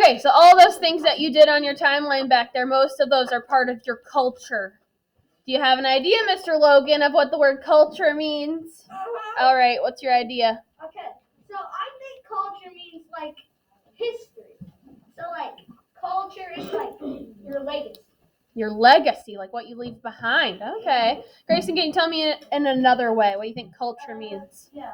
Okay, so all those things that you did on your timeline back there, most of those are part of your culture. Do you have an idea, Mr. Logan, of what the word culture means? All right, what's your idea? Okay, so I think culture means like history. So like culture is like your legacy. Your legacy, like what you leave behind. Okay. Grayson, can you tell me in another way what you think culture means? Yeah,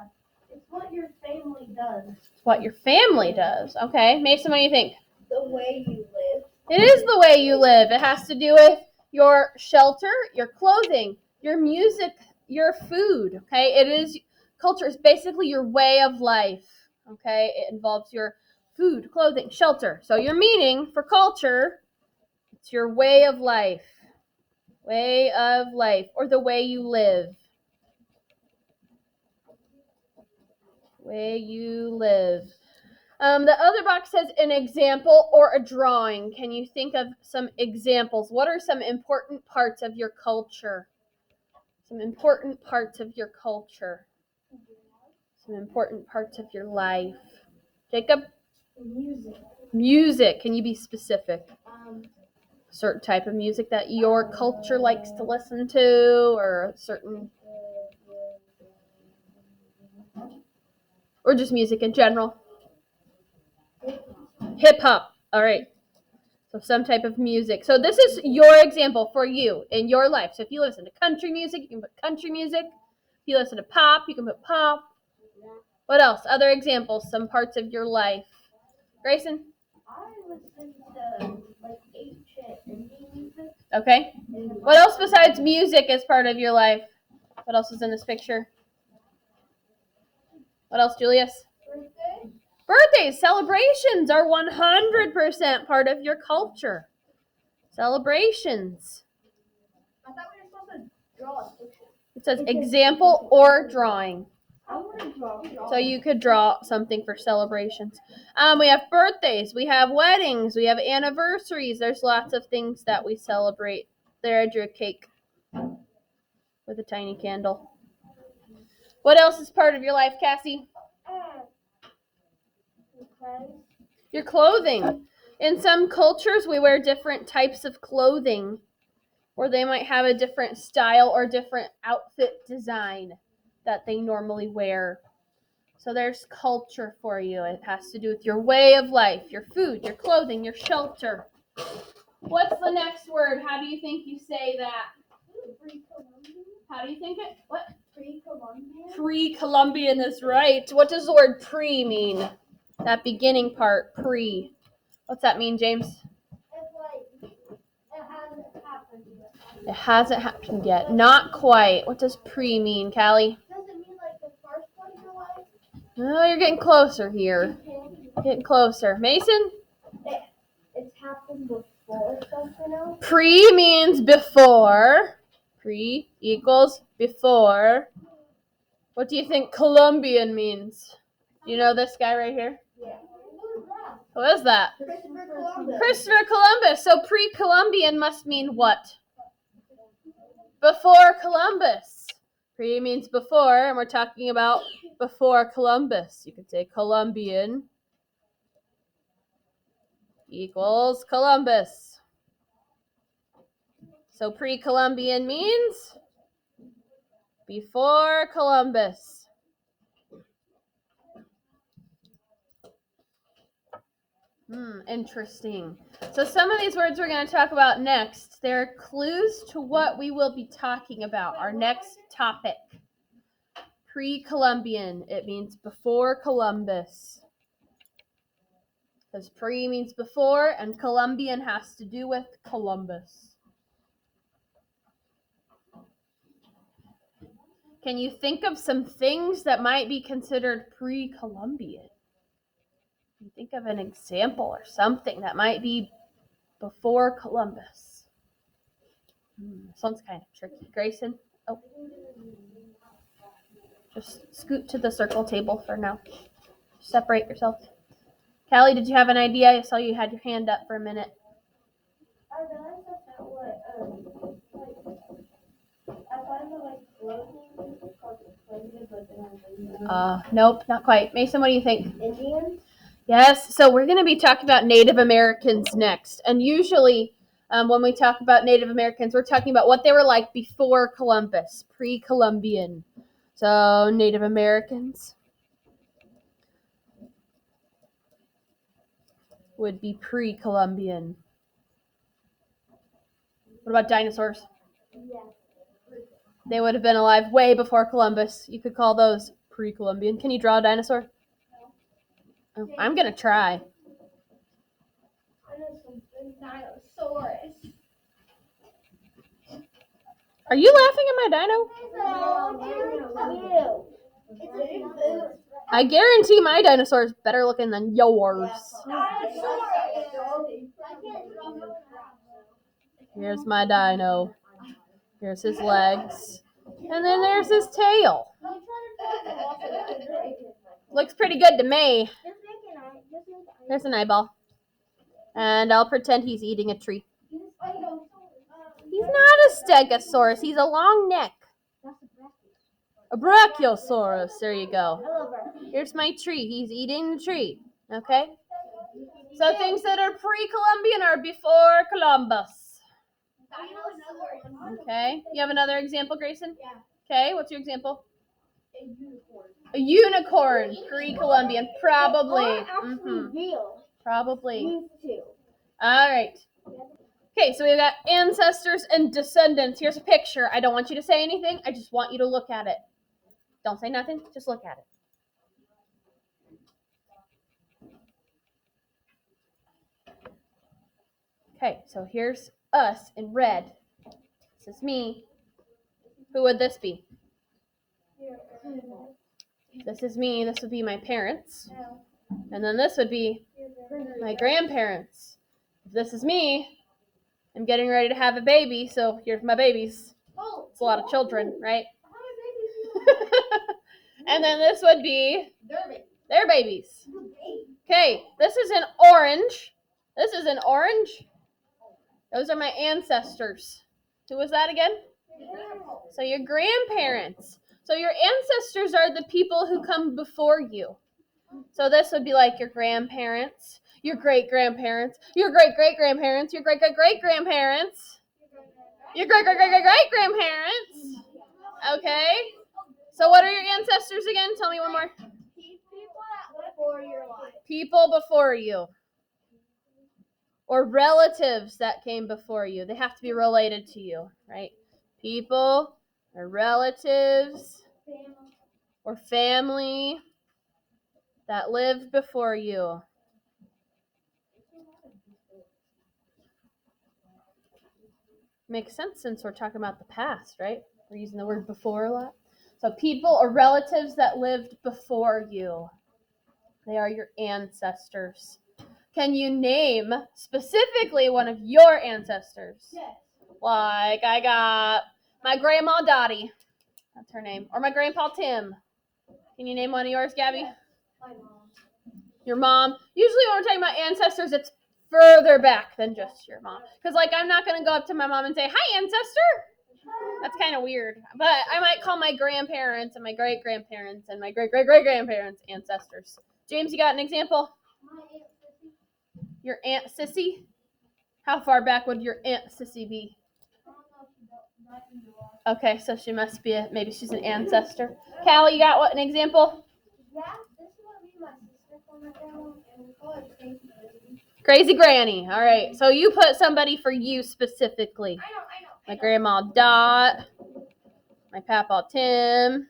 it's what your family does. It's what your family does. Okay. Mason, what do you think? The way you live. It is the way you live. It has to do with your shelter, your clothing, your music, your food. Okay. It is culture is basically your way of life. Okay. It involves your food, clothing, shelter. So your meaning for culture, it's your way of life. Way of life, or the way you live. Way you live. The other box says an example or a drawing. Can you think of some examples? What are some important parts of your culture? Some important parts of your culture. Some important parts of your life. Jacob? Music. Can you be specific? Certain type of music that your culture likes to listen to, or a certain, or just music in general? Hip hop. All right. So some type of music. So this is your example for you in your life. So if you listen to country music, you can put country music. If you listen to pop, you can put pop. What else? Other examples, some parts of your life. Grayson? I listen to like ancient Indian music. Okay. What else besides music is part of your life? What else is in this picture? What else, Julius? Birthdays, celebrations are 100% part of your culture. Celebrations. I thought we were supposed to draw a picture. It says example or drawing. I want to draw. So you could draw something for celebrations. We have birthdays, we have weddings, we have anniversaries. There's lots of things that we celebrate. There, I drew a cake with a tiny candle. What else is part of your life, Cassie? Your clothing. In some cultures, we wear different types of clothing, or they might have a different style or different outfit design that they normally wear. So there's culture for you. It has to do with your way of life, your food, your clothing, your shelter. What's the next word? How do you think you say that? Pre-Columbian. How do you think it? What? Pre-Columbian. Pre-Columbian is right. What does the word pre mean? That beginning part, pre. What's that mean, James? It's like it hasn't happened yet. It hasn't happened yet. Not quite. What does pre mean, Callie? Does it mean like the first part of your life? Oh, you're getting closer here. Getting closer. Mason? It's happened before something else. Pre means before. Pre equals before. What do you think Columbian means? Do you know this guy right here? Yeah. Who is that? Christopher Columbus. Christopher Columbus. So pre-Columbian must mean what? Before Columbus. Pre means before, and we're talking about before Columbus. You could say Columbian equals Columbus. So pre-Columbian means before Columbus. Interesting. So some of these words we're going to talk about next, they're clues to what we will be talking about, our next topic. Pre-Columbian, it means before Columbus. Because pre means before, and Columbian has to do with Columbus. Can you think of some things that might be considered pre-Columbian? You think of an example or something that might be before Columbus. This one's kind of tricky. Grayson? Oh. Just scoot to the circle table for now. Separate yourself. Callie, did you have an idea? I saw you had your hand up for a minute. I realized that what I thought it was like clothing because it's clothing, but then Nope, not quite. Mason, what do you think? Indians? Yes, so we're going to be talking about Native Americans next. And usually, when we talk about Native Americans, we're talking about what they were like before Columbus, pre-Columbian. So, Native Americans would be pre-Columbian. What about dinosaurs? Yeah. They would have been alive way before Columbus. You could call those pre-Columbian. Can you draw a dinosaur? Oh, I'm going to try. I know some big dinosaurs. Are you laughing at my dino? No, it's I guarantee my dinosaur is better looking than yours. Here's my dino. Here's his legs. And then there's his tail. Looks pretty good to me. There's an eyeball. And I'll pretend he's eating a tree. He's not a stegosaurus. He's a long neck. A brachiosaurus. There you go. Here's my tree. He's eating the tree. Okay? So things that are pre-Columbian are before Columbus. Okay. You have another example, Grayson? Yeah. Okay. What's your example? A unicorn. A unicorn. Pre-Columbian. Probably. Real. Probably. These two. All right. Okay, so we've got ancestors and descendants. Here's a picture. I don't want you to say anything. I just want you to look at it. Don't say nothing. Just look at it. Okay, so here's us in red. This is me. Who would this be? This is me. This would be my parents. And then this would be my grandparents. If this is me, I'm getting ready to have a baby, so here's my babies. It's a lot of children, right? And then this would be their babies. Okay, this is an orange. This is an orange. Those are my ancestors. Who was that again? So your grandparents. So your ancestors are the people who come before you. So this would be like your grandparents, your great-grandparents, your great-great-grandparents, your great-great-great-grandparents, your great-great-great-great-grandparents. Okay? So what are your ancestors again? Tell me one more. People before you. Or relatives that came before you. They have to be related to you, right? People or relatives or family that lived before you. Makes sense since we're talking about the past, right? We're using the word before a lot. So people or relatives that lived before you. They are your ancestors. Can you name specifically one of your ancestors? Yes. Like I got my grandma Dottie. That's her name. Or my grandpa Tim. Can you name one of yours, Gabby? Yes. My mom. Your mom. Usually when we're talking about ancestors, it's further back than just your mom. Because, like, I'm not going to go up to my mom and say, hi, ancestor. That's kind of weird. But I might call my grandparents and my great-grandparents and my great-great-great-grandparents ancestors. James, you got an example? My Aunt Sissy. Your Aunt Sissy? How far back would your Aunt Sissy be? I don't know if she died in the war. Okay, so she must be, maybe she's an ancestor. Callie, you got an example? Yeah, this would be my sister from my grandma, and we call her Crazy Granny. Crazy Granny. All right, so you put somebody for you specifically. I know. My grandma Dot, my papa Tim.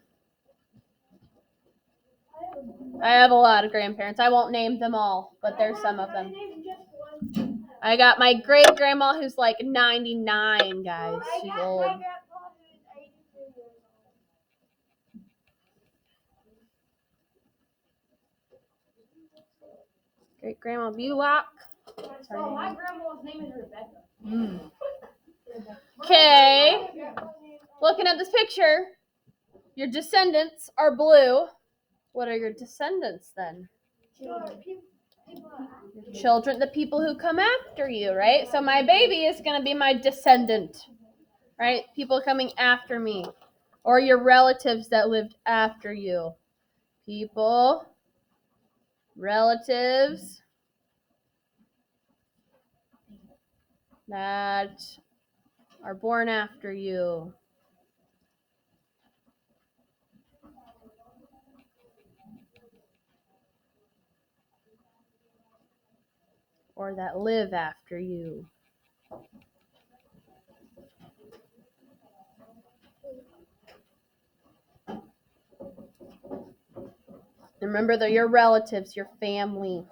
I have a lot of grandparents. I won't name them all, but there's some of them. I got my great grandma who's like 99, guys. She's old. My grandpa who's 82 years old. Great grandma Bulock. So my grandma's name is Rebecca. Okay. Looking at this picture, your descendants are blue. What are your descendants then? Children, the people who come after you, right? So my baby is going to be my descendant, right? People coming after me. Or your relatives that lived after you. People relatives that are born after you. Or that live after you. Remember, they're your relatives, your family.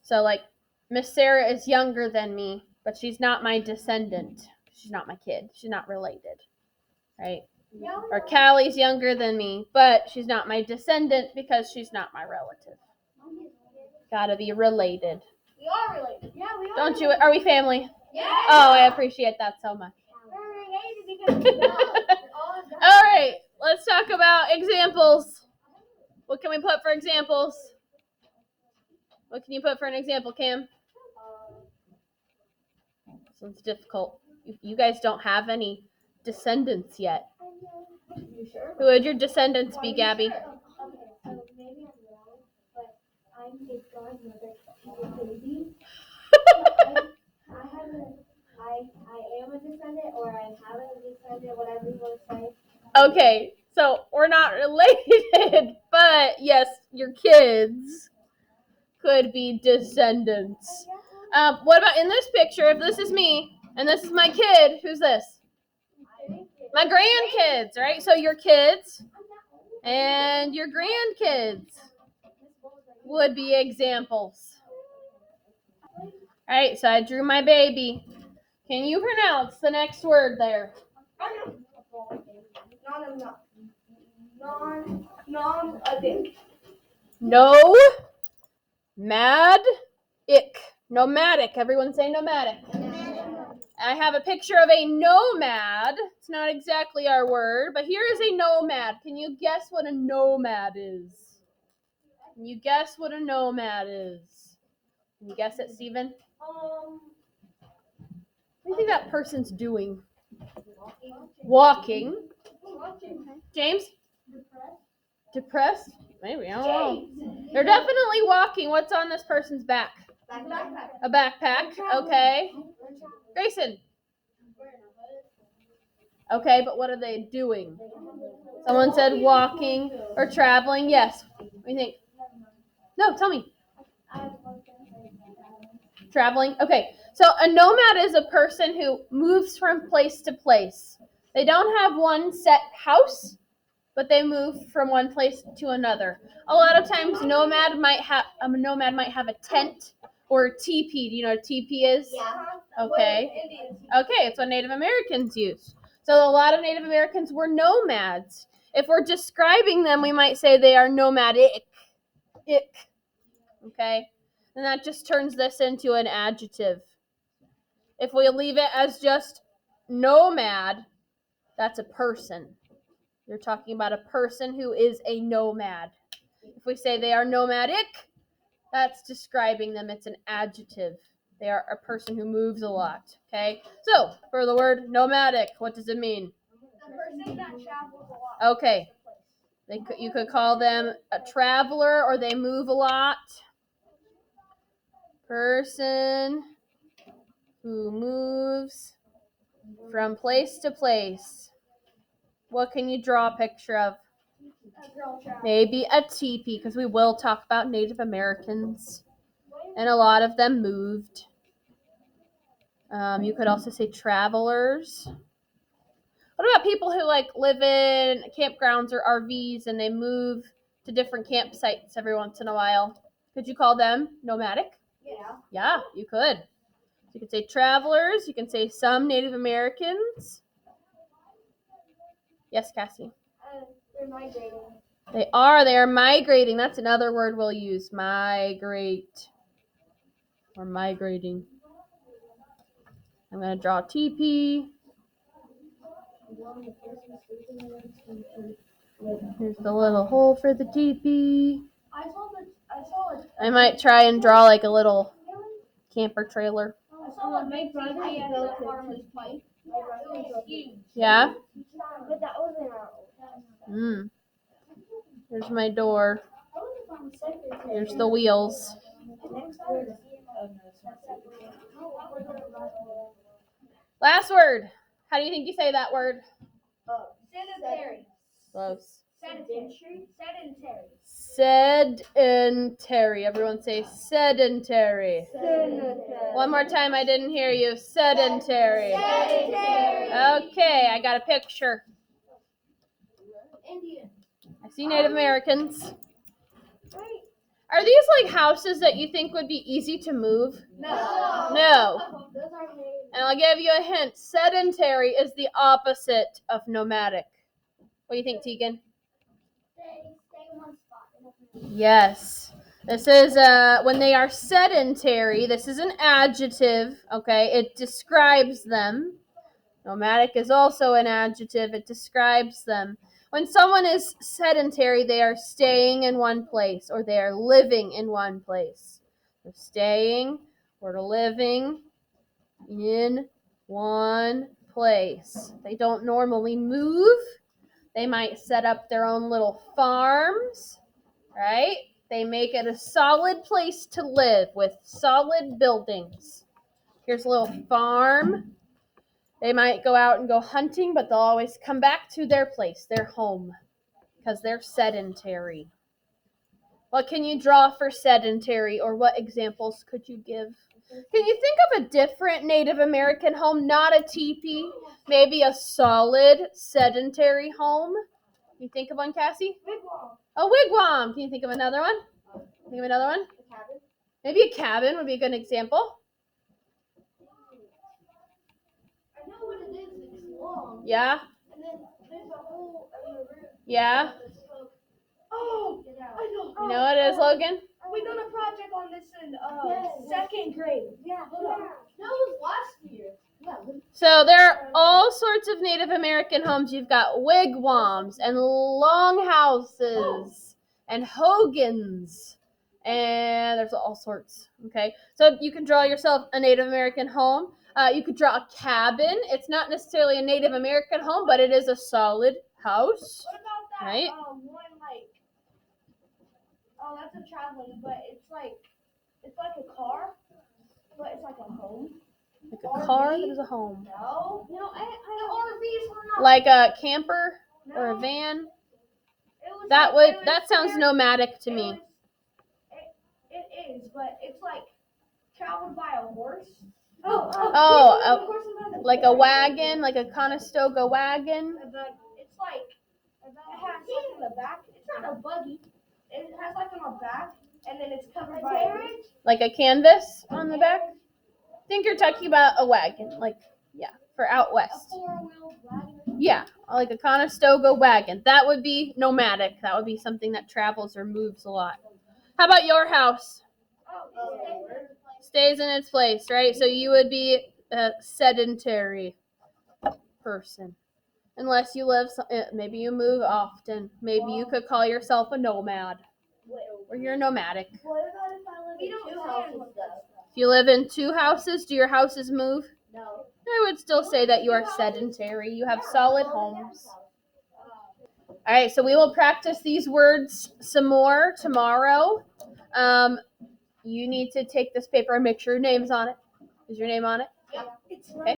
So, like, Miss Sarah is younger than me, but she's not my descendant. She's not my kid. She's not related, right? Or Callie's younger than me, but she's not my descendant because she's not my relative. Gotta be related. We are related. Yeah, we are. Don't you? Are we family? Yeah. Oh, I appreciate that so much. We're related because we're all All right, let's talk about examples. What can we put for examples? What can you put for an example, Cam? This one's difficult. You guys don't have any descendants yet. You sure? Who would your descendants be, Gabby? Okay, so maybe I'm wrong, but I'm his godmother. She's a baby. I am a descendant, or I have a descendant, whatever you want to say. Okay, so we're not related, but yes, your kids could be descendants. What about in this picture? If this is me and this is my kid, who's this? My grandkids, right? So your kids and your grandkids would be examples. All right, so I drew my baby. Can you pronounce the next word there? No. Mad. Ick. Nomadic. Everyone say nomadic. I have a picture of a nomad. It's not exactly our word, but here is a nomad. Can you guess what a nomad is? Can you guess what a nomad is? Can you guess it, Steven? What do you think that person's doing? Walking. James? Depressed? Maybe, I don't know. They're definitely walking. What's on this person's back? A backpack. Okay. Grayson? Okay, but what are they doing? Someone said walking or traveling. Yes. What do you think? No, tell me. Traveling. Okay, so a nomad is a person who moves from place to place. They don't have one set house, but they move from one place to another. A lot of times, a nomad might have a tent or a teepee. Do you know what a teepee is? Yeah. Okay. Okay, it's what Native Americans use. So a lot of Native Americans were nomads. If we're describing them, we might say they are nomadic. Okay? And that just turns this into an adjective. If we leave it as just nomad, that's a person. You're talking about a person who is a nomad. If we say they are nomadic, that's describing them. It's an adjective. They are a person who moves a lot. Okay? So, for the word nomadic, what does it mean? The person that travels a lot. Okay. You could call them a traveler, or they move a lot. Person who moves from place to place. What can you draw a picture of? Maybe a teepee, because we will talk about Native Americans. And a lot of them moved. You could also say travelers. What about people who live in campgrounds or RVs and they move to different campsites every once in a while? Could you call them nomadic? Yeah. Yeah, you could. You could say travelers. You can say some Native Americans. Yes, Cassie? They're migrating. They are migrating. That's another word we'll use. Migrate. Or migrating. I'm going to draw a teepee. Here's the little hole for the teepee. I might try and draw a little camper trailer. I saw what my brother built a farmer's pipe. Yeah? But that wasn't our old. Here's my door. Here's the wheels. Last word. How do you think you say that word? Sedentary. Close. Sedentary. Sedentary. Everyone say sedentary. One more time, I didn't hear you. Sedentary. Okay, I got a picture. Indian. I see Native Americans. Are these like houses that you think would be easy to move? No. And I'll give you a hint. Sedentary is the opposite of nomadic. What do you think, Tegan? Stay in one spot. Yes. This is when they are sedentary. This is an adjective, okay? It describes them. Nomadic is also an adjective. It describes them. When someone is sedentary, they are staying in one place or they are living in one place. They're staying or living in one place. They don't normally move. They might set up their own little farms, right? They make it a solid place to live with solid buildings. Here's a little farm. They might go out and go hunting, but they'll always come back to their place, their home, because they're sedentary. What can you draw for sedentary, or what examples could you give? Can you think of a different Native American home, not a teepee, maybe a solid sedentary home? Can you think of one, Cassie? Wigwam. A wigwam. Can you think of another one? Think of another one? A cabin. Maybe a cabin would be a good example. I know what it is. It's long. Yeah? And then there's a hole in the roof. Yeah? Oh, I know. You know what it is, Logan? We done a project on this in second grade. Yeah. That was last year. So there are all sorts of Native American homes. You've got wigwams and longhouses and hogans, and there's all sorts. Okay, so you can draw yourself a Native American home. You could draw a cabin. It's not necessarily a Native American home, but it is a solid house. What about that Right. one like? Oh, that's a traveling, but it's like a car, but it's like a home. Like a car that is a home. No, the RVs were not. Like a camper or a No. van. It was That sounds very- nomadic to me. It is, but it's like traveled by a horse. Like a wagon, like a Conestoga wagon. But it's like it has something in the back. It's not a buggy. It has like on the back, and then it's covered by a roof. Like a canvas on the back. I think you're talking about a wagon, like, yeah, for out A west. 4-wheeled wagon. Yeah, like a Conestoga wagon. That would be nomadic. That would be something that travels or moves a lot. How about your house? Stays in its place, right? So you would be a sedentary person. Unless you live, maybe you move often. Maybe you could call yourself a nomad. Or you're nomadic. What about if I live in 2 houses though? If you live in 2 houses, do your houses move? No. I would still say that you are sedentary. You have solid homes. All right, so we will practice these words some more tomorrow. You need to take this paper and make sure your name's on it. Is your name on it? It's Okay.